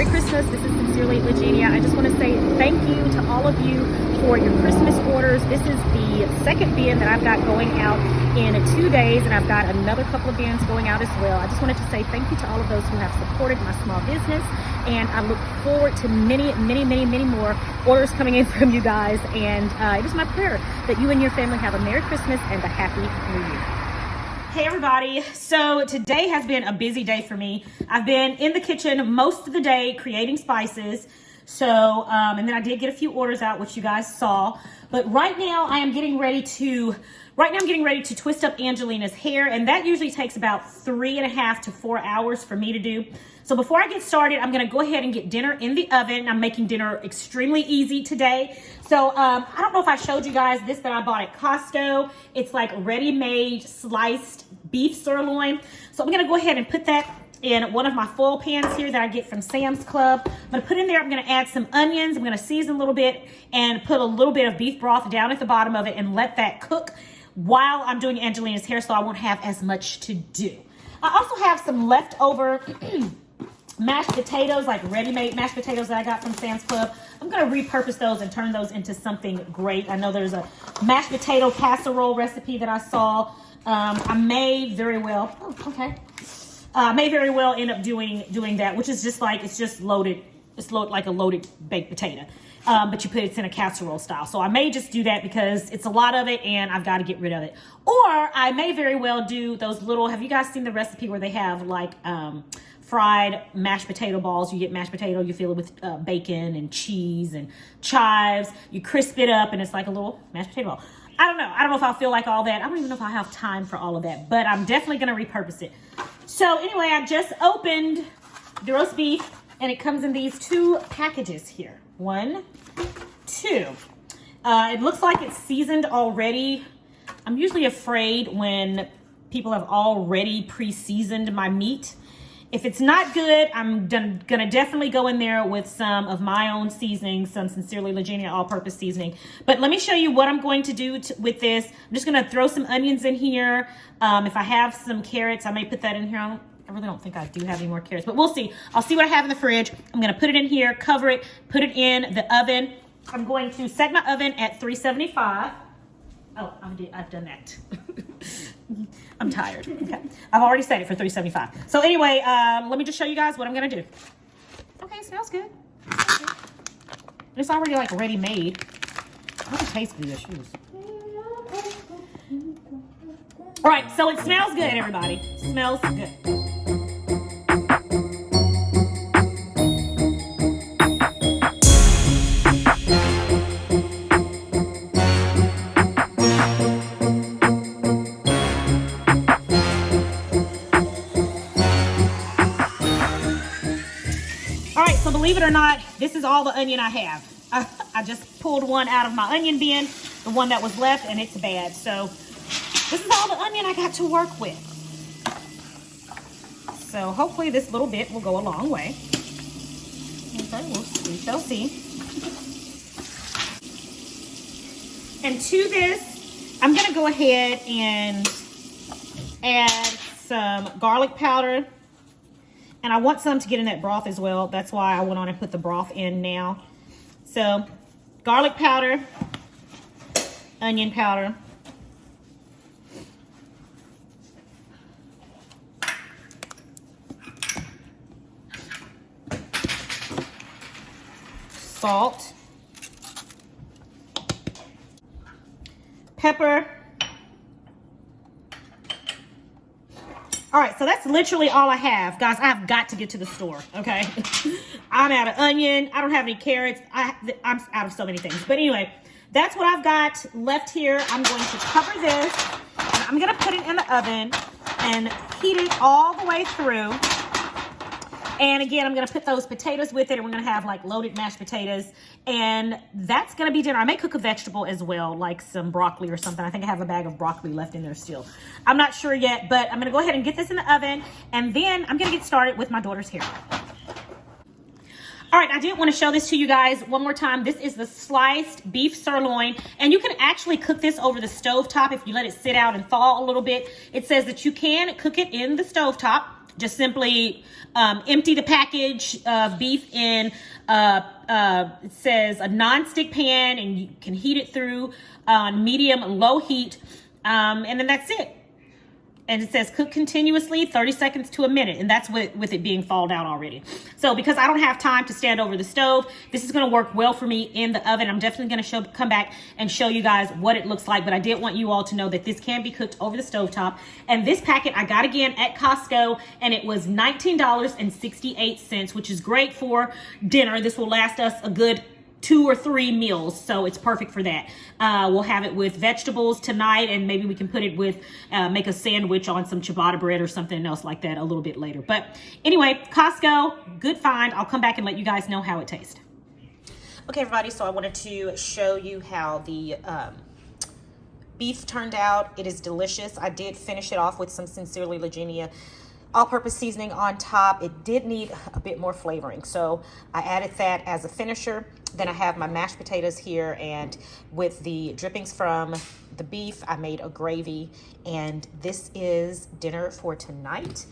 Merry Christmas. This is sincerely Legenia. I just want to say thank you to all of you for your Christmas orders. This is the second bin that I've got going out in 2 days, and I've got another couple of bins going out as well. I just wanted to say thank you to all of those who have supported my small business, and I look forward to many more orders coming in from you guys. And it is my prayer that you and your family have a Merry Christmas and a Happy New Year. Hey everybody, so today has been a busy day for me. I've been in the kitchen most of the day creating spices. So, and then I did get a few orders out, which you guys saw. But right now I'm getting ready to twist up Angelina's hair, and that usually takes about 3.5 to 4 hours for me to do. So before I get started, I'm gonna go ahead and get dinner in the oven. I'm making dinner extremely easy today. So I don't know if I showed you guys this that I bought at Costco. It's like ready-made sliced beef sirloin. So I'm gonna go ahead and put that in one of my foil pans here that I get from Sam's Club. I'm gonna put in there, I'm gonna add some onions, I'm gonna season a little bit and put a little bit of beef broth down at the bottom of it and let that cook while I'm doing Angelina's hair, so I won't have as much to do. I also have some leftover mashed potatoes, like ready-made mashed potatoes that I got from Sam's Club. I'm gonna repurpose those and turn those into something great. I know there's a mashed potato casserole recipe that I saw. I may very well, end up doing that, which is just like, it's loaded like a loaded baked potato. But you put it in a casserole style. So I may just do that because it's a lot of it and I've got to get rid of it. Or I may very well do those little, have you guys seen the recipe where they have like fried mashed potato balls? You get mashed potato, you fill it with bacon and cheese and chives. You crisp it up and it's like a little mashed potato ball. I don't know if I'll feel like all that. I don't even know if I have time for all of that, but I'm definitely going to repurpose it. So anyway, I just opened the roast beef and it comes in these 2 packages here. 1, 2. It looks like it's seasoned already. I'm usually afraid when people have already pre-seasoned my meat. If it's not good, I'm gonna definitely go in there with some of my own seasoning, some Sincerely Legenia all-purpose seasoning. But let me show you what I'm going to do with this. I'm just gonna throw some onions in here. If I have some carrots, I may put that in here. I really don't think I do have any more carrots, but we'll see. I'll see what I have in the fridge. I'm gonna put it in here, cover it, put it in the oven. I'm going to set my oven at 375. Oh, I've done that. I'm tired. Okay, I've already set it for 375. So anyway, let me just show you guys what I'm gonna do. Okay, it smells good. It's already like ready made. I hope it tastes good. Shoes. All right, so it smells good, everybody. It smells good. So believe it or not, this is all the onion I have. I just pulled one out of my onion bin, the one that was left, and it's bad. So this is all the onion I got to work with. So hopefully this little bit will go a long way. Okay, we shall see. And to this, I'm gonna go ahead and add some garlic powder. And I want some to get in that broth as well. That's why I went on and put the broth in now. So, garlic powder, onion powder, salt, pepper. All right, so that's literally all I have. Guys, I've got to get to the store, okay? I'm out of onion. I don't have any carrots. I'm out of so many things. But anyway, that's what I've got left here. I'm going to cover this, and I'm going to put it in the oven and heat it all the way through. And again, I'm going to put those potatoes with it, and we're going to have like loaded mashed potatoes. And that's going to be dinner. I may cook a vegetable as well, like some broccoli or something. I think I have a bag of broccoli left in there still. I'm not sure yet, but I'm going to go ahead and get this in the oven. And then I'm going to get started with my daughter's hair. All right, I did want to show this to you guys one more time. This is the sliced beef sirloin, and you can actually cook this over the stovetop if you let it sit out and thaw a little bit. It says that you can cook it in the stovetop, Just simply empty the package of beef in, it says a non-stick pan, and you can heat it through on medium and low heat. And then that's it. And it says cook continuously 30 seconds to a minute. And that's with it being thawed out already. So because I don't have time to stand over the stove, this is going to work well for me in the oven. I'm definitely going to come back and show you guys what it looks like. But I did want you all to know that this can be cooked over the stovetop. And this packet I got again at Costco, and it was $19.68, which is great for dinner. This will last us a good 2 or 3 meals, so it's perfect for that. We'll have it with vegetables tonight, and maybe we can put it with, make a sandwich on some ciabatta bread or something else like that a little bit later. But anyway, Costco, good find. I'll come back and let you guys know how it tastes. Okay, everybody, so I wanted to show you how the beef turned out. It is delicious. I did finish it off with some Sincerely Legenia all-purpose seasoning on top. It did need a bit more flavoring, so I added that as a finisher. Then I have my mashed potatoes here, and with the drippings from the beef, I made a gravy, and this is dinner for tonight.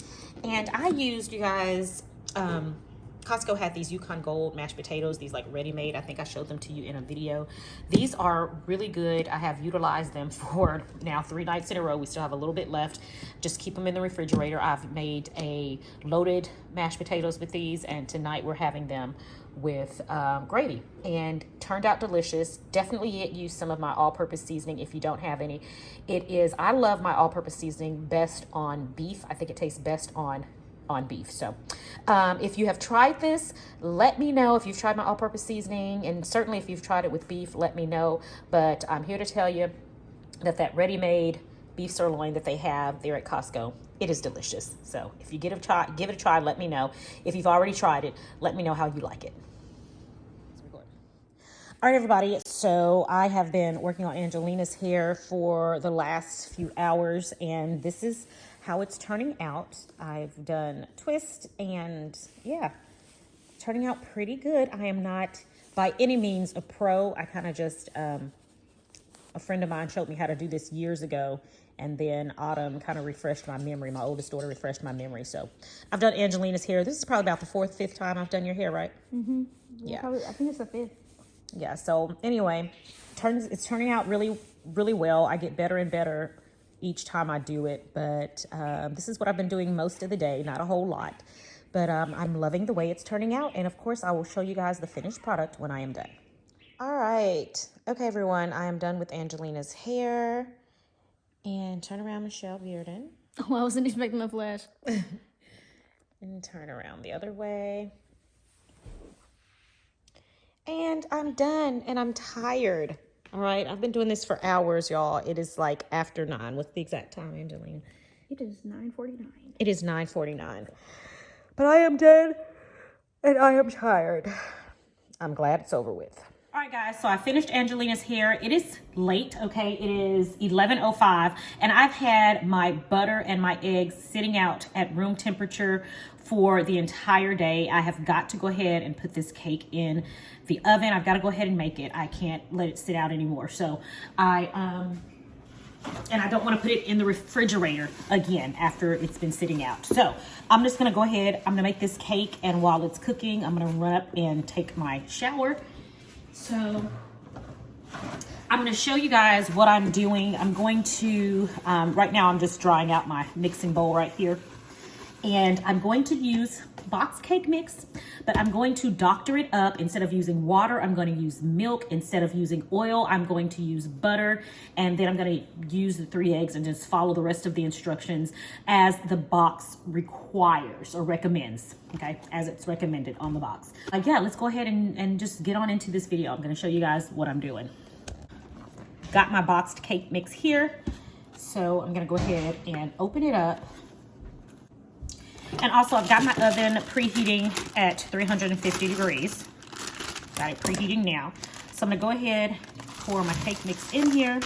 And I used, you guys, Costco had these Yukon Gold mashed potatoes, these like ready-made. I think I showed them to you in a video. These are really good. I have utilized them for now 3 nights in a row. We still have a little bit left. Just keep them in the refrigerator. I've made a loaded mashed potatoes with these, and tonight we're having them with gravy, and turned out delicious. Definitely use some of my all-purpose seasoning if you don't have any. I love my all-purpose seasoning best on beef. I think it tastes best on beef. So if you have tried this, let me know. If you've tried my all-purpose seasoning, and certainly if you've tried it with beef, let me know. But I'm here to tell you that ready-made beef sirloin that they have there at Costco, it is delicious. So if you give it a try, let me know. If you've already tried it, let me know how you like it. All right, everybody, so I have been working on Angelina's hair for the last few hours, and this is how it's turning out. I've done twist, and yeah, turning out pretty good. I am not by any means a pro. I kind of just, a friend of mine showed me how to do this years ago, and then Autumn kind of refreshed my memory. My oldest daughter refreshed my memory. So I've done Angelina's hair. This is probably about the 4th, 5th time I've done your hair, right? Mm-hmm. Yeah. Probably, I think it's the 5th. Yeah, so anyway, it's turning out really, really well. I get better and better each time I do it, but this is what I've been doing most of the day, not a whole lot. But I'm loving the way it's turning out, and of course, I will show you guys the finished product when I am done. All right. Okay, everyone, I am done with Angelina's hair. And turn around, Michelle Bearden. Oh, I wasn't expecting a flash. And turn around the other way. And I'm done, and I'm tired. All right, I've been doing this for hours, y'all. It is like after 9. What's the exact time, Angelina? It is 9:49. It is 9:49. But I am done, and I am tired. I'm glad it's over with. All right, guys, so I finished Angelina's hair. It is late, okay? It is 11:05, and I've had my butter and my eggs sitting out at room temperature for the entire day. I have got to go ahead and put this cake in the oven. I've got to go ahead and make it. I can't let it sit out anymore. So and I don't want to put it in the refrigerator again after it's been sitting out. So I'm just going to go ahead. I'm going to make this cake, and while it's cooking, I'm going to run up and take my shower. So I'm going to show you guys what I'm doing. I'm going to, right now I'm just drying out my mixing bowl right here. And I'm going to use box cake mix, but I'm going to doctor it up. Instead of using water, I'm going to use milk. Instead of using oil, I'm going to use butter. And then I'm going to use the 3 eggs and just follow the rest of the instructions as the box requires or recommends, okay, as it's recommended on the box. Yeah, let's go ahead and just get on into this video. I'm going to show you guys what I'm doing. Got my boxed cake mix here. So I'm going to go ahead and open it up. And also, I've got my oven preheating at 350 degrees. Got it preheating now. So I'm going to go ahead and pour my cake mix in here.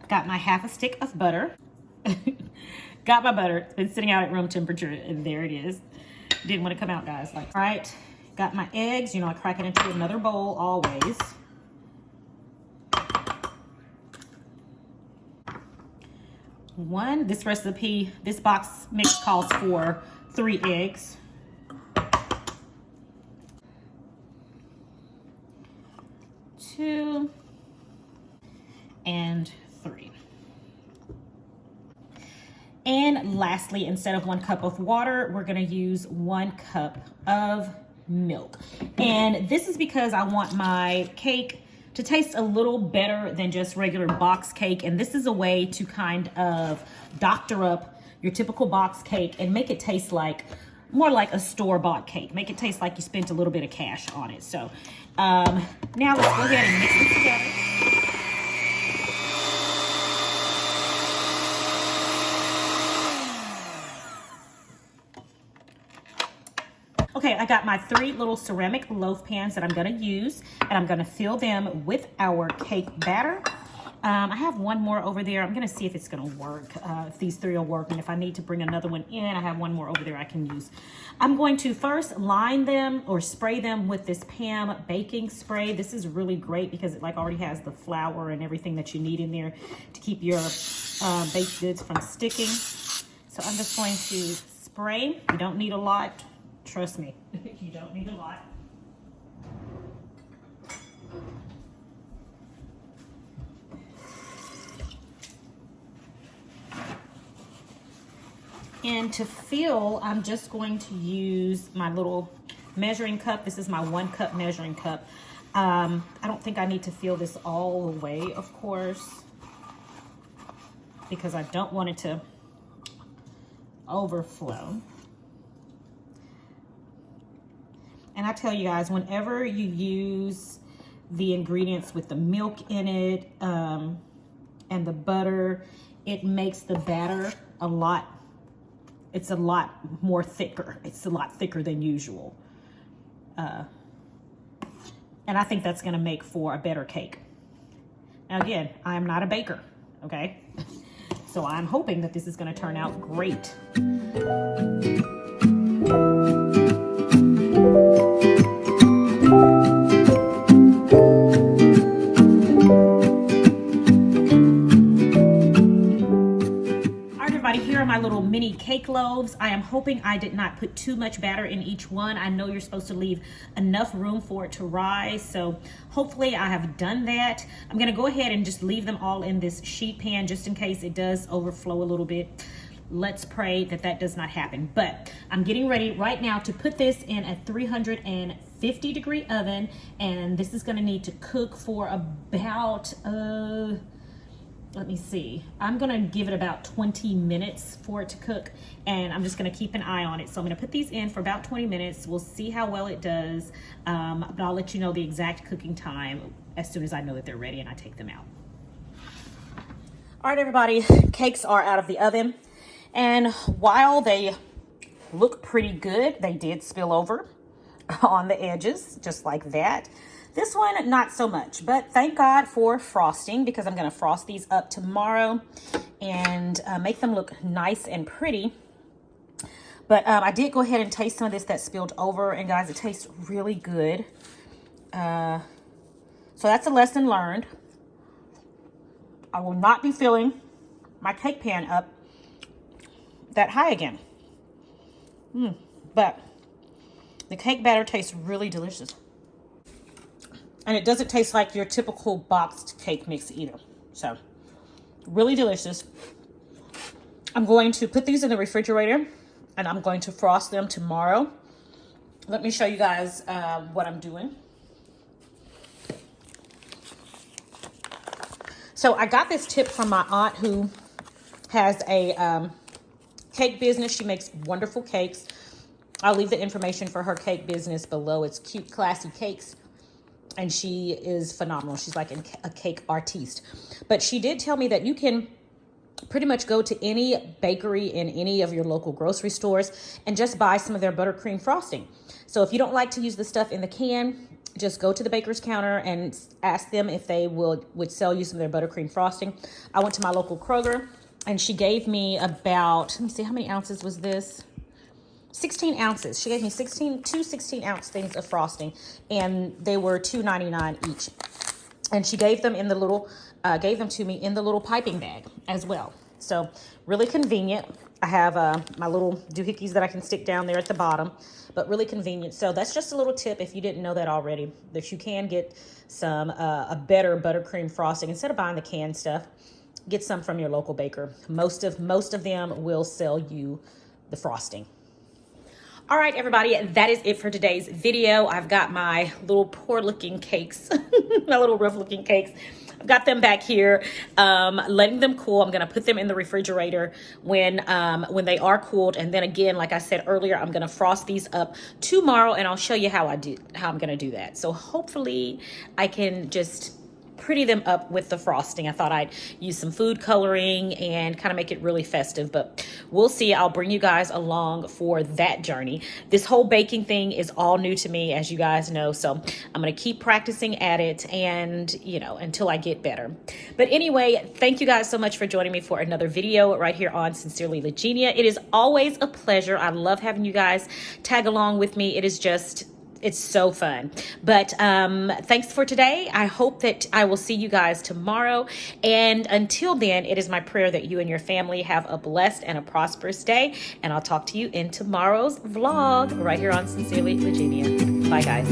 Got my half a stick of butter. Got my butter. It's been sitting out at room temperature, and there it is. Didn't want to come out, guys. All right. Got my eggs, you know, I crack it into another bowl always. This recipe, this box mix calls for 3 eggs. 2 and 3. And lastly, instead of 1 cup of water, we're gonna use 1 cup of milk. And this is because I want my cake to taste a little better than just regular box cake. And this is a way to kind of doctor up your typical box cake and make it taste like more like a store-bought cake. Make it taste like you spent a little bit of cash on it. So now let's go ahead and mix it together. Okay, I got my 3 little ceramic loaf pans that I'm gonna use, and I'm gonna fill them with our cake batter. I have 1 more over there. I'm gonna see if it's gonna work, if these 3 will work, and if I need to bring another one in, I have 1 more over there I can use. I'm going to first line them or spray them with this Pam baking spray. This is really great because it like already has the flour and everything that you need in there to keep your baked goods from sticking. So I'm just going to spray. You don't need a lot. Trust me, you don't need a lot. And to fill, I'm just going to use my little measuring cup. This is my 1 cup measuring cup. I don't think I need to fill this all the way, of course, because I don't want it to overflow. And I tell you guys, whenever you use the ingredients with the milk in it and the butter, it makes the batter it's a lot more thicker. It's a lot thicker than usual. And I think that's gonna make for a better cake. Now again, I am not a baker, okay? So I'm hoping that this is gonna turn out great. Here are my little mini cake loaves. I am hoping I did not put too much batter in each one. I know you're supposed to leave enough room for it to rise, so hopefully I have done that. I'm gonna go ahead and just leave them all in this sheet pan just in case it does overflow a little bit. Let's pray that that does not happen. But I'm getting ready right now to put this in a 350-degree oven, and this is gonna need to cook for about let me see. I'm gonna give it about 20 minutes for it to cook, and I'm just gonna keep an eye on it. So I'm gonna put these in for about 20 minutes. We'll see how well it does, but I'll let you know the exact cooking time as soon as I know that they're ready and I take them out. All right, everybody, cakes are out of the oven, and while they look pretty good, they did spill over on the edges, just like that. This one, not so much, but thank God for frosting, because I'm gonna frost these up tomorrow and make them look nice and pretty. But I did go ahead and taste some of this that spilled over, and guys, it tastes really good. So that's a lesson learned. I will not be filling my cake pan up that high again. But the cake batter tastes really delicious. And it doesn't taste like your typical boxed cake mix either. So, really delicious. I'm going to put these in the refrigerator, and I'm going to frost them tomorrow. Let me show you guys what I'm doing. So, I got this tip from my aunt who has a cake business. She makes wonderful cakes. I'll leave the information for her cake business below. It's Cute Classy Cakes. And she is phenomenal. She's like a cake artiste. But she did tell me that you can pretty much go to any bakery in any of your local grocery stores and just buy some of their buttercream frosting. So if you don't like to use the stuff in the can, just go to the baker's counter and ask them if they would sell you some of their buttercream frosting. I went to my local Kroger, and she gave me about, let me see, how many ounces was this? 16 ounces. She gave me two 16-ounce things of frosting, and they were $2.99 each. And she gave them in the little, gave them to me in the little piping bag as well. So really convenient. I have my little doohickeys that I can stick down there at the bottom, but really convenient. So that's just a little tip if you didn't know that already, that you can get some a better buttercream frosting instead of buying the canned stuff. Get some from your local baker. Most of them will sell you the frosting. All right, everybody, that is it for today's video. I've got my little poor looking cakes, my little rough looking cakes. I've got them back here, letting them cool. I'm gonna put them in the refrigerator when they are cooled. And then again, like I said earlier, I'm gonna frost these up tomorrow, and I'll show you how I'm gonna do that. So hopefully I can just pretty them up with the frosting. I thought I'd use some food coloring and kind of make it really festive, but we'll see. I'll bring you guys along for that journey. This whole baking thing is all new to me, as you guys know, so I'm going to keep practicing at it, and you know, until I get better. But anyway, thank you guys so much for joining me for another video right here on Sincerely Legenia. It is always a pleasure. I love having you guys tag along with me. It's so fun. But thanks for today. I hope that I will see you guys tomorrow. And until then, it is my prayer that you and your family have a blessed and a prosperous day. And I'll talk to you in tomorrow's vlog right here on Sincerely Legenia. Bye, guys.